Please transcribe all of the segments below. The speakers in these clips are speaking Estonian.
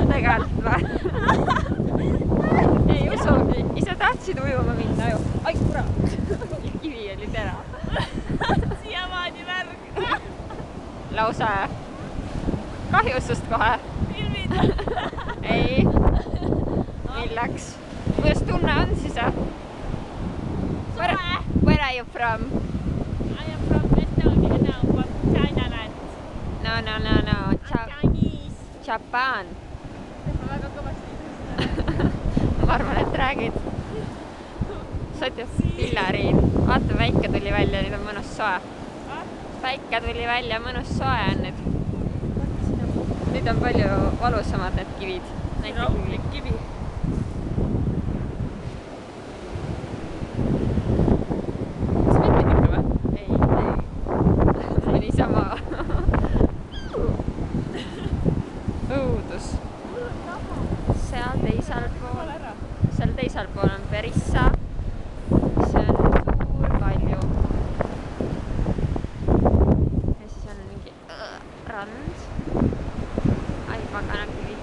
Tegelikult või? Ei usugi, ise tahtsid ujuma minna ju. Ai kurat, kivi oli tera. Siiamaani värg. Lausa kahjustust kohe. Filmid. Ei. Milleks? Kuidas tunne on siis? Where are you from? I am from Estonia now, from Chinaland. No. Chinese. Japan. Ma väga kõvasti Ma arvan, et räägid. Sa oled ju Pillariin. Vaata, päike tuli välja, nüüd on mõnus soe. Päike tuli välja, mõnus soe on nüüd. Nüüd on palju valusamad need kivid. Rahulik kivi. Kas võtid ikka või? Ei. See oli sama. Õudus. Seal teisel pool on Perissa. See on suur kalju. Ja siis on mingi rand. Ai, pagana kivi.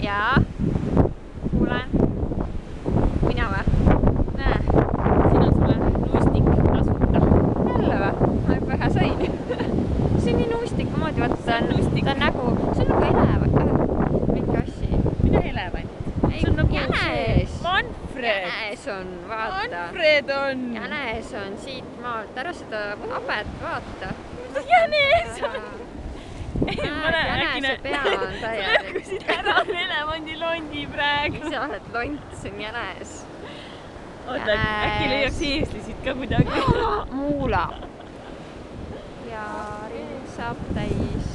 Jaa. Kuulen. Mina või? Näe. Siin on sulle nuustik tasuta. Jälle või? Ma juba ühe sain. See on nii nuustiku moodi, vaata ta on nagu, see on nagu elevant. Mingi asi. Mida elevant? Ei, jänes. Manfred. Jänes on, vaata. Manfred on. Jänes on siit maalt. Ära seda habet vaata. Jänes on. Jänese pea on täielik. Lõhkusid ära on elevandilondi praegu. Sa oled lont, see on jänes. Oota, äkki leiaks eestlisid ka kuidagi. Muula. Ja ring saab täis.